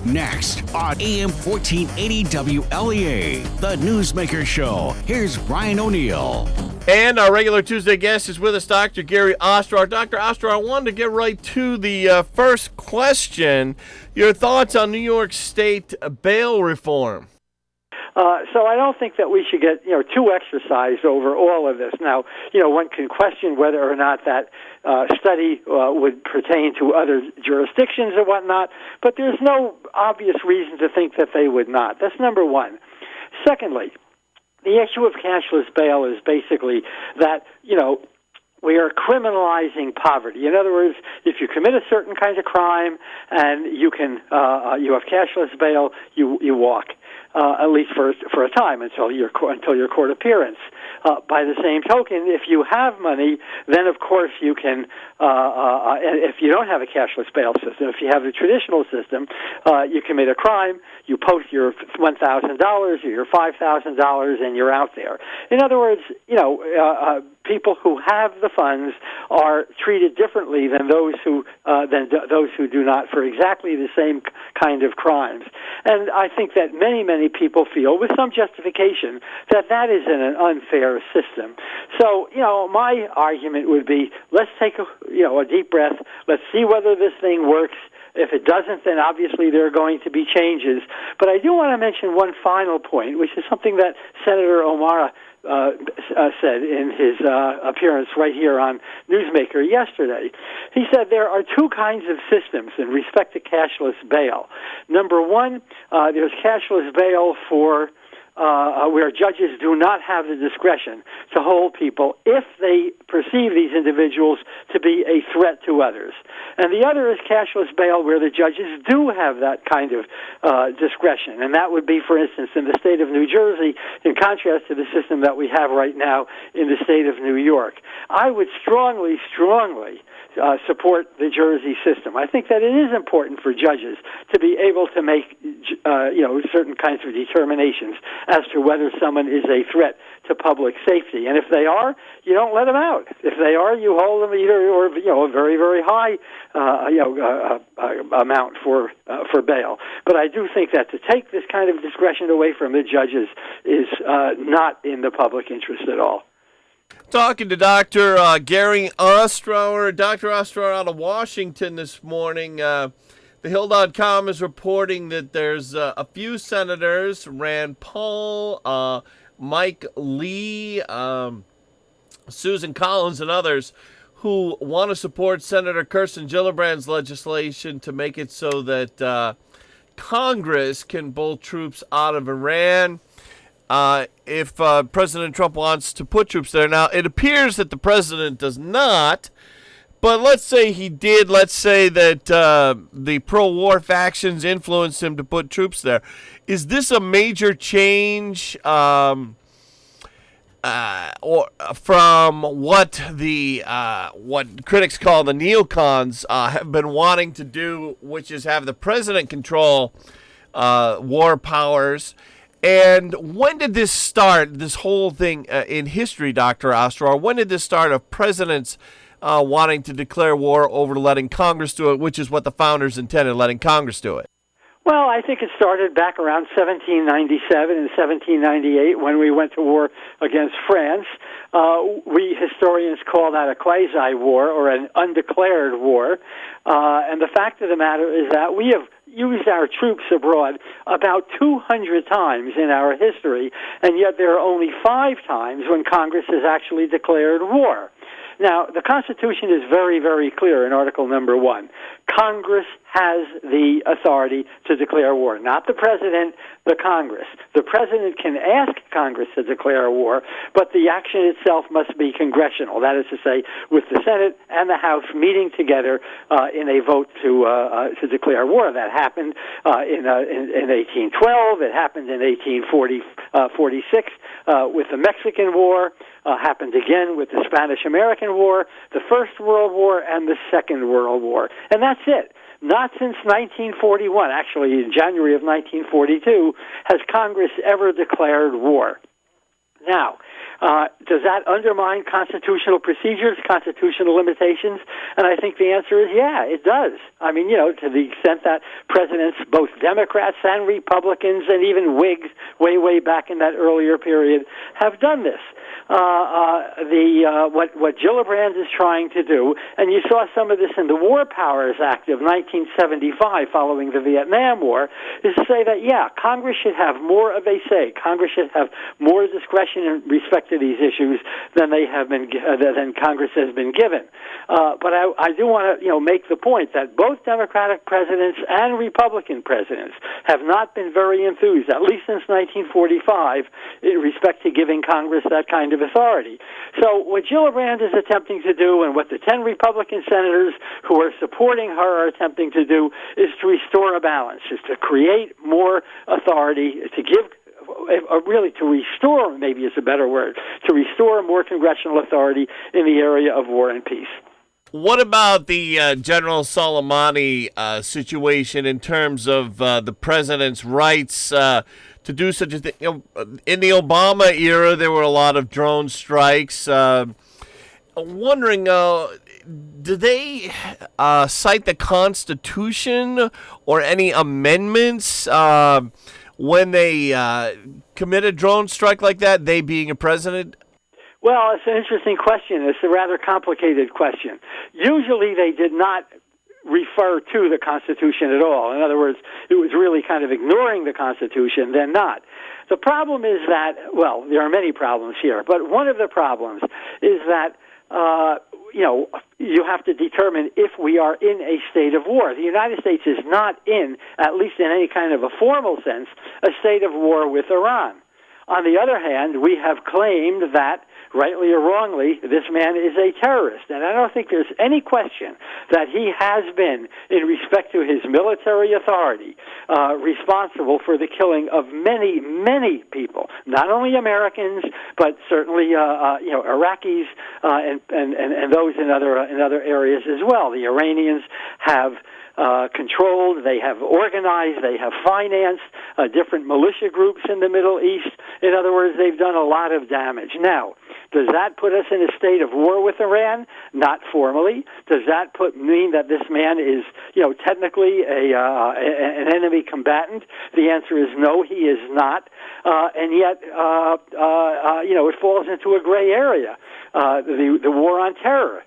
Next on AM 1480 WLEA, the Newsmaker Show. Here's Brian O'Neill. And our regular Tuesday guest is with us, Dr. Gary Ostrower. Dr. Ostrower, I wanted to get right to the first question. Your thoughts on New York State bail reform? So I don't think that we should get, too exercised over all of this. Now, one can question whether or not that study would pertain to other jurisdictions or whatnot, but there's no obvious reason to think that they would not. That's number one. Secondly, the issue of cashless bail is basically that, we are criminalizing poverty. In other words, if you commit a certain kind of crime and you have cashless bail, you walk. At least for a time until your court appearance. By the same token, if you have money, then of course you can. If you don't have a cashless bail system, if you have the traditional system, you commit a crime, you post your $1,000 or your $5,000, and you're out there. In other words, people who have the funds are treated differently than those who do not for exactly the same kind of crimes. And I think that many people feel, with some justification, that is an unfair system. So, my argument would be, let's take a deep breath. Let's see whether this thing works. If it doesn't, then obviously there are going to be changes. But I do want to mention one final point, which is something that Senator O'Mara said in his appearance right here on Newsmaker yesterday. He said there are two kinds of systems in respect to cashless bail. Number one, there's cashless bail for where judges do not have the discretion to hold people if they perceive these individuals to be a threat to others. And the other is cashless bail where the judges do have that kind of discretion. And that would be, for instance, in the state of New Jersey, in contrast to the system that we have right now in the state of New York. I would strongly support the Jersey system. I think that it is important for judges to be able to make, certain kinds of determinations as to whether someone is a threat to public safety. And if they are, you don't let them out. If they are, you hold them either or a very, very high amount for bail. But I do think that to take this kind of discretion away from the judges is not in the public interest at all. Talking to Dr. Gary Ostrower. Dr. Ostrower out of Washington this morning. TheHill.com is reporting that there's a few senators, Rand Paul, Mike Lee, Susan Collins, and others, who want to support Senator Kirsten Gillibrand's legislation to make it so that Congress can pull troops out of Iran. If President Trump wants to put troops there. Now, it appears that the president does not, but let's say he did. Let's say that the pro-war factions influenced him to put troops there. Is this a major change or from what what critics call the neocons have been wanting to do, which is have the president control war powers? And when did this start, this whole thing in history, Dr. Ostrower? When did this start of presidents wanting to declare war over letting Congress do it, which is what the founders intended, letting Congress do it? Well, I think it started back around 1797 and 1798 when we went to war against France. We historians call that a quasi-war or an undeclared war. And the fact of the matter is that we have used our troops abroad about 200 times in our history, and yet there are only 5 times when Congress has actually declared war. Now, the Constitution is very, very clear in Article Number 1. Congress has the authority to declare war, not the President, the Congress. The President can ask Congress to declare war, but the action itself must be congressional. That is to say, with the Senate and the House meeting together in a vote to declare war. That happened in 1812. It happened in 1846 with the Mexican War. Happened again with the Spanish-American War, the First World War, and the Second World War. And that's it. Not since 1941, actually in January of 1942, has Congress ever declared war. Now, Does that undermine constitutional procedures, constitutional limitations? And I think the answer is yeah, it does. I mean, to the extent that presidents, both Democrats and Republicans and even Whigs, way back in that earlier period, have done this. What Gillibrand is trying to do, and you saw some of this in the War Powers Act of 1975 following the Vietnam War, is to say that, yeah, Congress should have more of a say. Congress should have more discretion in respect to these issues than they have been, than Congress has been given. But I do want to, make the point that both Democratic presidents and Republican presidents have not been very enthused, at least since 1945, in respect to giving Congress that kind of authority. So what Gillibrand is attempting to do, and what the 10 Republican senators who are supporting her are attempting to do, is to restore a balance, is to create more authority, to give really to restore, maybe is a better word, to restore more congressional authority in the area of war and peace. What about the General Soleimani situation in terms of the president's rights to do such a thing? In the Obama era, there were a lot of drone strikes. Wondering, do they cite the Constitution or any amendments when they commit a drone strike like that, they being a president? Well, it's an interesting question. It's a rather complicated question. Usually they did not refer to the Constitution at all. In other words, it was really kind of ignoring the Constitution, then not. The problem is that, well, there are many problems here, but one of the problems is that you have to determine if we are in a state of war. The United States is not in, at least in any kind of a formal sense, a state of war with Iran. On the other hand, we have claimed that, rightly or wrongly, this man is a terrorist. And I don't think there's any question that he has been, in respect to his military authority, responsible for the killing of many, many people, not only Americans, but certainly Iraqis and those in other areas as well. The Iranians have controlled, they have organized, they have financed different militia groups in the Middle East. In other words, they've done a lot of damage. Now, does that put us in a state of war with Iran? Not formally. Does that mean that this man is, technically an enemy combatant? The answer is no, he is not. And yet, it falls into a gray area. The war on terror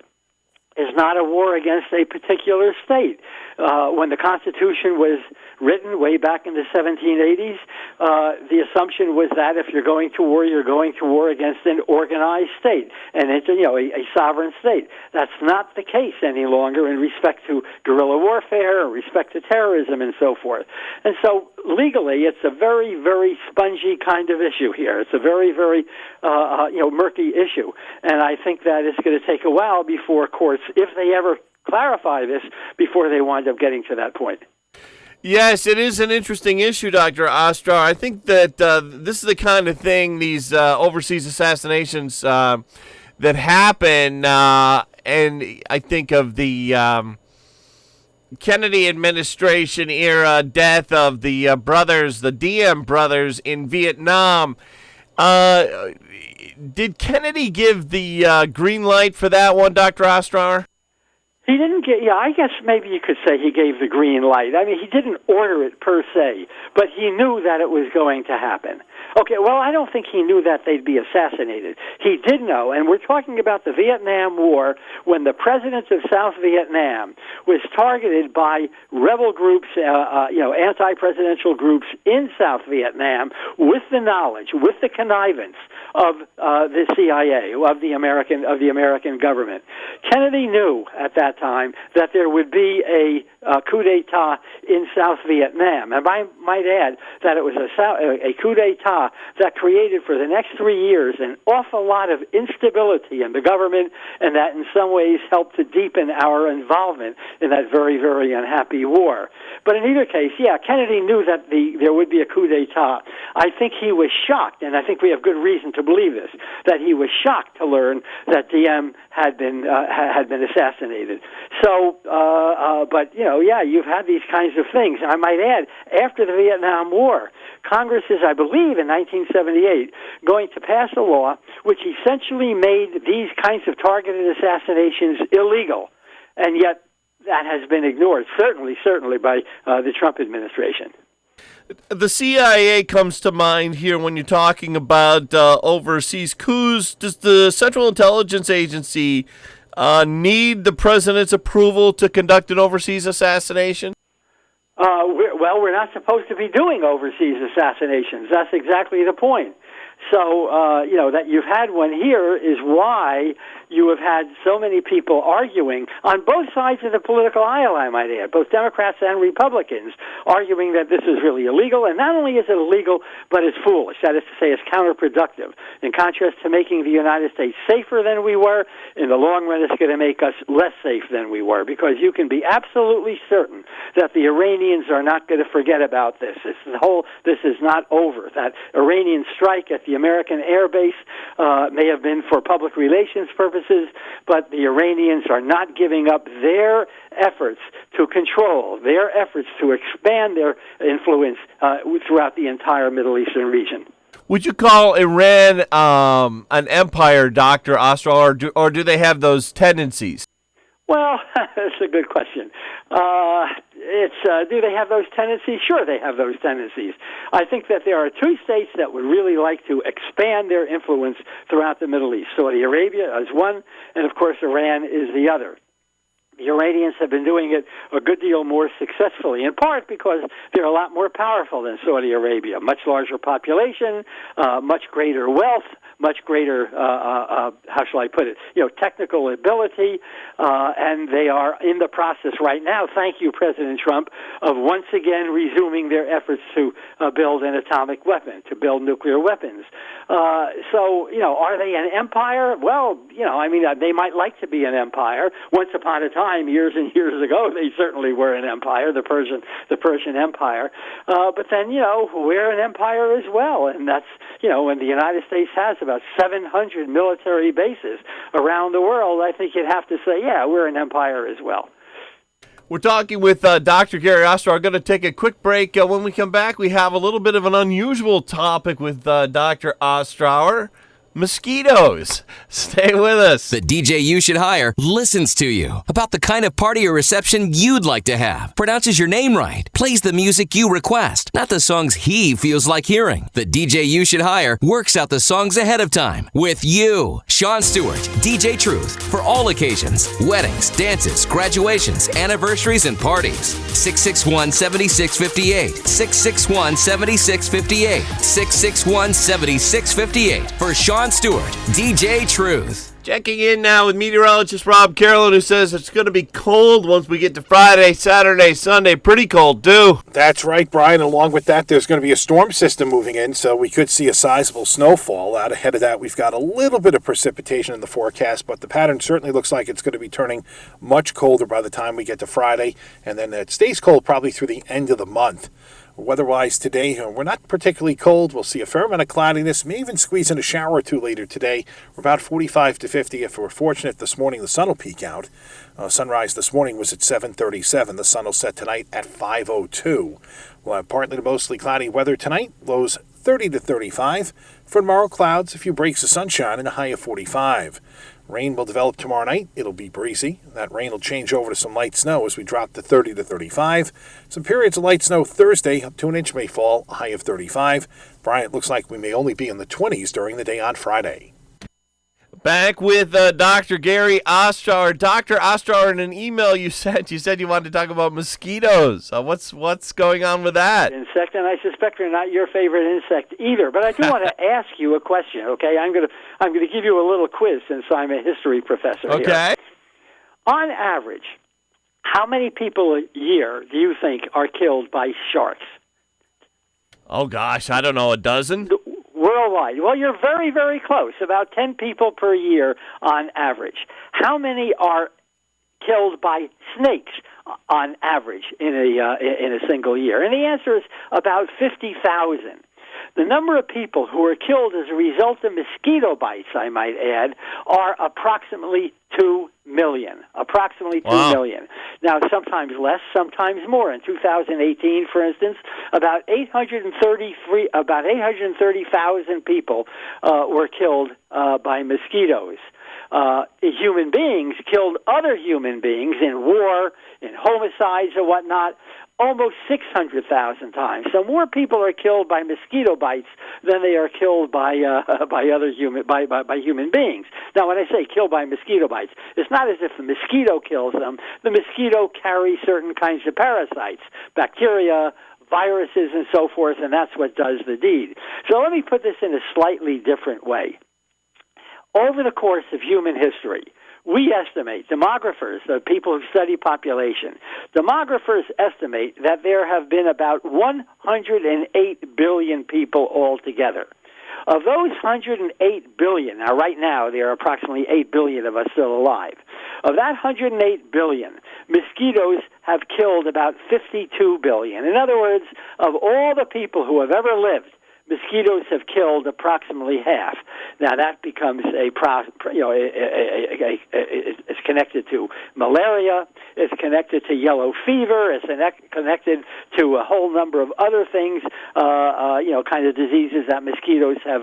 is not a war against a particular state. When the Constitution was written way back in the 1780s, the assumption was that if you're going to war, you're going to war against an organized state, and it's a sovereign state. That's not the case any longer in respect to guerrilla warfare, in respect to terrorism, and so forth. And so legally, it's a very, very spongy kind of issue here. It's a very, very murky issue, and I think that it's going to take a while before courts, if they ever clarify this, before they wind up getting to that point. Yes, it is an interesting issue, Dr. Ostrower. I think that this is the kind of thing, these overseas assassinations that happen, and I think of the Kennedy administration era death of the brothers, the Diem brothers in Vietnam. Did Kennedy give the green light for that one, Dr. Ostrower? He didn't get, I guess maybe you could say he gave the green light. I mean, he didn't order it per se, but he knew that it was going to happen. Okay, well, I don't think he knew that they'd be assassinated. He did know, and we're talking about the Vietnam War, when the president of South Vietnam was targeted by rebel groups, anti-presidential groups in South Vietnam, with the knowledge, with the connivance of the CIA, of the American government. Kennedy knew at that time that there would be a coup d'etat in South Vietnam, and I might add that it was a coup d'etat that created for the next 3 years an awful lot of instability in the government, and that in some ways helped to deepen our involvement in that very, very unhappy war. But in either case, Kennedy knew that there would be a coup d'etat. I think he was shocked, and I think we have good reason to believe this, that he was shocked to learn that Diem had been assassinated. So, you've had these kinds of things. I might add, after the Vietnam War, Congress is, I believe, in 1978 going to pass a law which essentially made these kinds of targeted assassinations illegal. And yet that has been ignored, certainly by the Trump administration. The CIA comes to mind here when you're talking about overseas coups. Does the Central Intelligence Agency need the president's approval to conduct an overseas assassination? We're not supposed to be doing overseas assassinations. That's exactly the point. So, that you've had one here is why you have had so many people arguing on both sides of the political aisle, I might add, both Democrats and Republicans, arguing that this is really illegal. And not only is it illegal, but it's foolish. That is to say, it's counterproductive. In contrast to making the United States safer than we were, in the long run, it's going to make us less safe than we were, because you can be absolutely certain that the Iranians are not going to forget about this. This is not over. That Iranian strike at the American air base may have been for public relations purposes, but the Iranians are not giving up their efforts to control, their efforts to expand their influence throughout the entire Middle Eastern region. Would you call Iran an empire, Dr. Ostrower, or do they have those tendencies? Well, that's a good question. Do they have those tendencies? Sure, they have those tendencies. I think that there are two states that would really like to expand their influence throughout the Middle East. Saudi Arabia is one, and of course Iran is the other. The Iranians have been doing it a good deal more successfully, in part because they're a lot more powerful than Saudi Arabia. Much larger population, much greater wealth, much greater, how shall I put it, technical ability, and they are in the process right now, thank you, President Trump, of once again resuming their efforts to build an atomic weapon, to build nuclear weapons. Are they an empire? Well, they might like to be an empire. Once upon a time, years and years ago, they certainly were an empire, the Persian Empire. But then, we're an empire as well, and that's, when the United States has about 700 military bases around the world, I think you'd have to say, yeah, we're an empire as well. We're talking with Dr. Gary Ostrower. I'm going to take a quick break. When we come back, we have a little bit of an unusual topic with Dr. Ostrower. Mosquitoes. Stay with us. The DJ you should hire listens to you about the kind of party or reception you'd like to have, pronounces your name right, plays the music you request, not the songs he feels like hearing. The DJ you should hire works out the songs ahead of time with you. Sean Stewart, DJ Truth, for all occasions, weddings, dances, graduations, anniversaries, and parties. 661-7658. 661-7658. 661-7658 for Sean Stewart, DJ Truth. Checking in now with meteorologist Rob Carolyn, who says it's going to be cold once we get to Friday, Saturday, Sunday. Pretty cold, too. That's right, Brian. Along with that, there's going to be a storm system moving in, so we could see a sizable snowfall. Out ahead of that, we've got a little bit of precipitation in the forecast, but the pattern certainly looks like it's going to be turning much colder by the time we get to Friday, and then it stays cold probably through the end of the month. Weather-wise today, we're not particularly cold. We'll see a fair amount of cloudiness, may even squeeze in a shower or two later today. We're about 45 to 50. If we're fortunate this morning, the sun will peek out. Sunrise this morning was at 7:37. The sun will set tonight at 5:02. We'll have partly to mostly cloudy weather tonight. Lows 30 to 35. For tomorrow, clouds, a few breaks of sunshine, and a high of 45. Rain will develop tomorrow night. It'll be breezy. That rain will change over to some light snow as we drop to 30 to 35. Some periods of light snow Thursday. Up to an inch may fall, a high of 35. Brian, it looks like we may only be in the 20s during the day on Friday. Back with Dr. Gary Ostrower. Dr. Ostrower, in an email you said you wanted to talk about mosquitoes. What's going on with that? Insect, and I suspect they're not your favorite insect either. But I do want to ask you a question. Okay, I'm going to give you a little quiz since I'm a history professor. Okay. Here. On average, how many people a year do you think are killed by sharks? Oh gosh, I don't know, a dozen? Worldwide. Well, you're very, very close. About 10 people per year on average. How many are killed by snakes on average in a single year? And the answer is about 50,000. The number of people who are killed as a result of mosquito bites, I might add, are approximately 2 million, approximately 2 Wow. million. Now, sometimes less, sometimes more. In 2018, for instance, about 830,000 people were killed by mosquitoes. Human beings killed other human beings in war, in homicides and whatnot, almost 600,000 times. So more people are killed by mosquito bites than they are killed by human beings. Now, when I say killed by mosquito bites, it's not as if the mosquito kills them. The mosquito carries certain kinds of parasites, bacteria, viruses, and so forth, and that's what does the deed. So let me put this in a slightly different way. Over the course of human history, we estimate, demographers, the people who study population, demographers estimate that there have been about 108 billion people altogether. Of those 108 billion, now right now there are approximately 8 billion of us still alive. Of that 108 billion, mosquitoes have killed about 52 billion. In other words, of all the people who have ever lived, mosquitoes have killed approximately half. Now that becomes it's connected to malaria, it's connected to yellow fever, it's connected to a whole number of other things, kind of diseases that mosquitoes have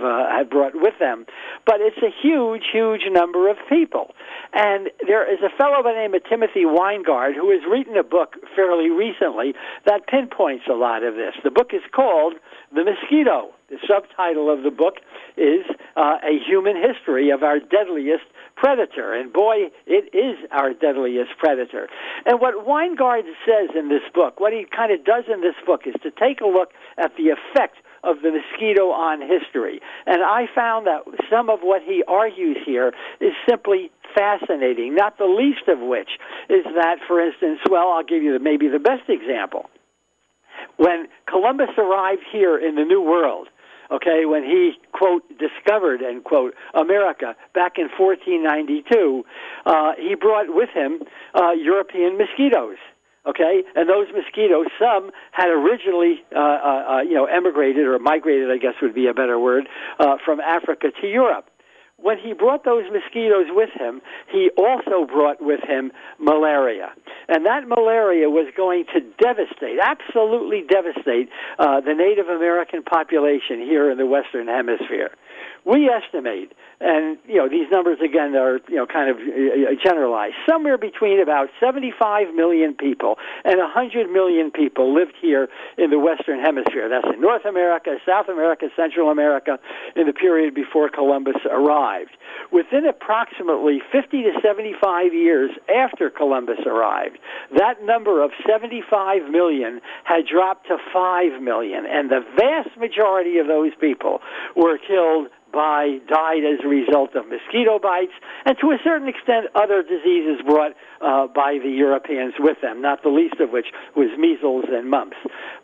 brought with them. But it's a huge, huge number of people. And there is a fellow by the name of Timothy Weingard who has written a book fairly recently that pinpoints a lot of this. The book is called The Mosquito. The subtitle of the book is A Human History of Our Deadliest Predator. And boy, it is our deadliest predator. And what Weingard says in this book, what he kind of does in this book, is to take a look at the effect of the mosquito on history. And I found that some of what he argues here is simply fascinating, not the least of which is that, for instance, I'll give you maybe the best example. When Columbus arrived here in the New World, when he, quote, discovered, end quote, America back in 1492, he brought with him European mosquitoes. Okay, and those mosquitoes, some had originally, emigrated or migrated, I guess would be a better word, from Africa to Europe. When he brought those mosquitoes with him, he also brought with him malaria. And that malaria was going to absolutely devastate the Native American population here in the Western Hemisphere. We estimate, and these numbers again are kind of generalized, somewhere between about 75 million people and 100 million people lived here in the Western Hemisphere. That's in North America, South America, Central America, in the period before Columbus arrived. Within approximately 50 to 75 years after Columbus arrived, that number of 75 million had dropped to 5 million, and the vast majority of those people were died as a result of mosquito bites, and to a certain extent other diseases brought by the Europeans with them, not the least of which was measles and mumps.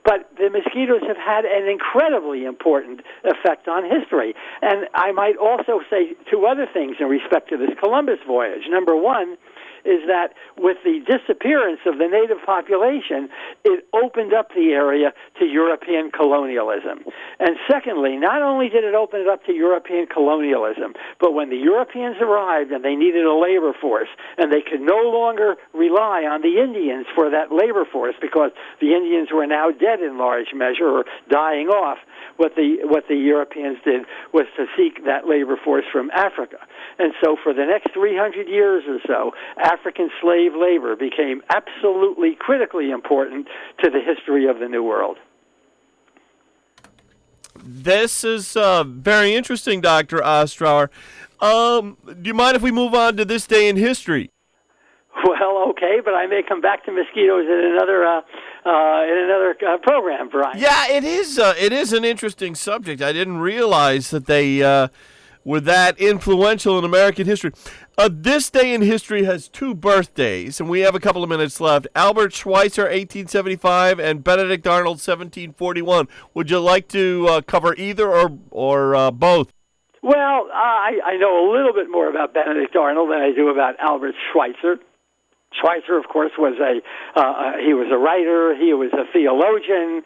But the mosquitoes have had an incredibly important effect on history. And I might also say two other things in respect to this Columbus voyage. Number one is that with the disappearance of the native population, it opened up the area to European colonialism. And secondly, not only did it open it up to European colonialism, but when the Europeans arrived and they needed a labor force, and they could no longer rely on the Indians for that labor force because the Indians were now dead in large measure or dying off, what the Europeans did was to seek that labor force from Africa. And so for the next 300 years or so, African slave labor became absolutely critically important to the history of the New World. This is very interesting, Dr. Ostrower. Do you mind if we move on to this day in history? Well, okay, but I may come back to mosquitoes in another program, Brian. Yeah, it is. It is an interesting subject. I didn't realize that they were that influential in American history. This day in history has two birthdays, and we have a couple of minutes left. Albert Schweitzer, 1875, and Benedict Arnold, 1741. Would you like to cover either or both? Well, I know a little bit more about Benedict Arnold than I do about Albert Schweitzer. Schweitzer, of course, was he was a writer. He was a theologian.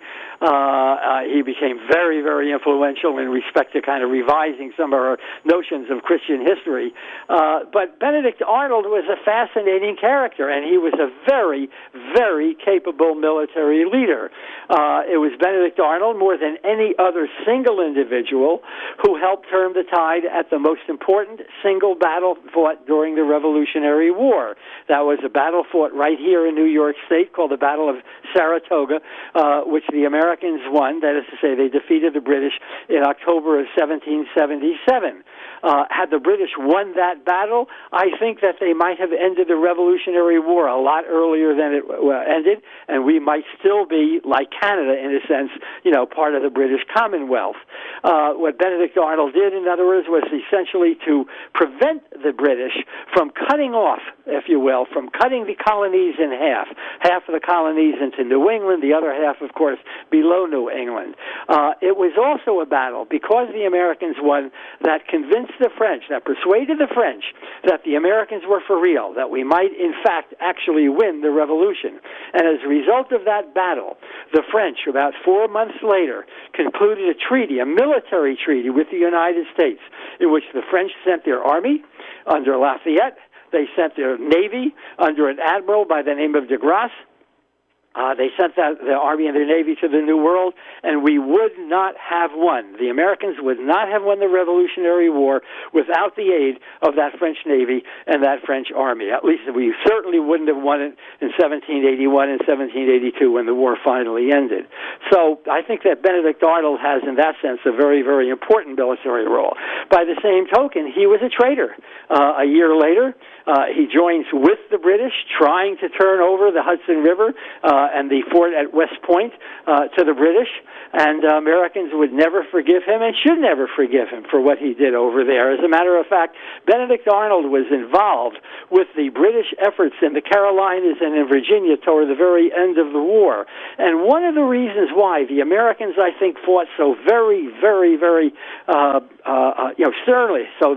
He became very, very influential in respect to kind of revising some of our notions of Christian history. But Benedict Arnold was a fascinating character, and he was a very, very capable military leader. It was Benedict Arnold, more than any other single individual, who helped turn the tide at the most important single battle fought during the Revolutionary War. That was a battle fought right here in New York State called the Battle of Saratoga, which the Americans won. That is to say, they defeated the British in October of 1777. Had the British won that battle, I think that they might have ended the Revolutionary War a lot earlier than it ended, and we might still be, like Canada in a sense, part of the British Commonwealth. What Benedict Arnold did, in other words, was essentially to prevent the British from cutting off, if you will, from cutting the colonies in half. Half of the colonies into New England, the other half, of course, below New England. It was also a battle, because the Americans won, that convinced the French, that persuaded the French that the Americans were for real, that we might, in fact, actually win the revolution. And as a result of that battle, the French, about 4 months later, concluded a treaty, a military treaty with the United States, in which the French sent their army under Lafayette. They sent their navy under an admiral by the name of de Grasse. They sent the Army and their Navy to the New World, and we would not have won. The Americans would not have won the Revolutionary War without the aid of that French Navy and that French Army. At least we certainly wouldn't have won it in 1781 and 1782 when the war finally ended. So I think that Benedict Arnold has, in that sense, a very, very important military role. By the same token, he was a traitor. A year later, he joins with the British, trying to turn over the Hudson River and the fort at West Point to the British, and Americans would never forgive him and should never forgive him for what he did over there. As a matter of fact, Benedict Arnold was involved with the British efforts in the Carolinas and in Virginia toward the very end of the war. And one of the reasons why the Americans, I think, fought so very, very, very sternly, so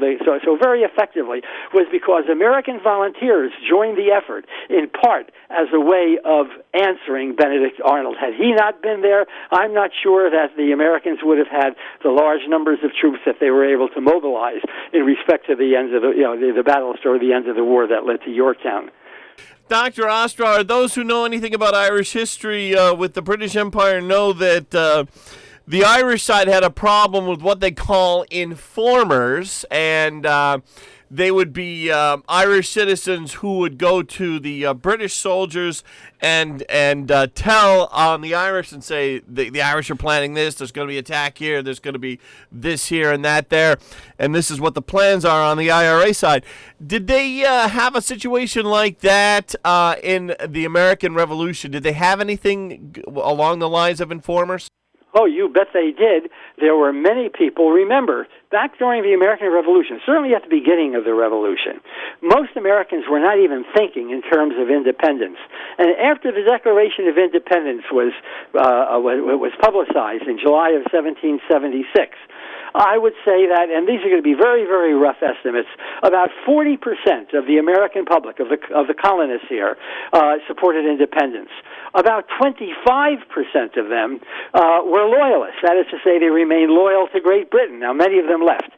very effectively, was because American volunteers joined the effort in part as a way of answering Benedict Arnold. Had he not been there, I'm not sure that the Americans would have had the large numbers of troops that they were able to mobilize in respect to the end of the battles toward the end of the war that led to Yorktown. Dr. Ostrower, those who know anything about Irish history with the British Empire know that the Irish side had a problem with what they call informers, and they would be Irish citizens who would go to the British soldiers and tell on the Irish and say, the Irish are planning this, there's going to be attack here, there's going to be this here and that there, and this is what the plans are on the IRA side. Did they have a situation like that in the American Revolution? Did they have anything along the lines of informers? Oh, you bet they did. There were many people. Remember, back during the American Revolution, certainly at the beginning of the Revolution, most Americans were not even thinking in terms of independence. And after the Declaration of Independence was publicized in July of 1776, I would say that, and these are going to be very, very rough estimates, about 40% of the American public, of the colonists here, supported independence. About 25% of them were loyalists. That is to say, they remained loyal to Great Britain. Now, many of them left.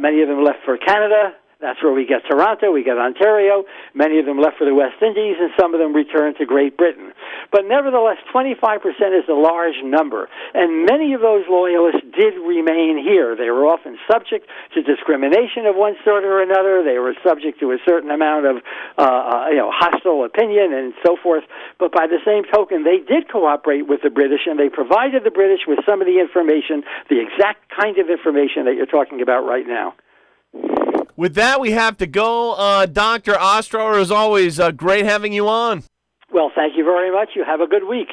Many of them left for Canada. That's where we get Toronto, we get Ontario. Many of them left for the West Indies, and some of them returned to Great Britain. But nevertheless, 25% is a large number, and many of those loyalists did remain here. They were often subject to discrimination of one sort or another. They were subject to a certain amount of hostile opinion and so forth. But by the same token, they did cooperate with the British, and they provided the British with some of the information, the exact kind of information that you're talking about right now. With that, we have to go. Dr. Ostrower, as always, great having you on. Well, thank you very much. You have a good week.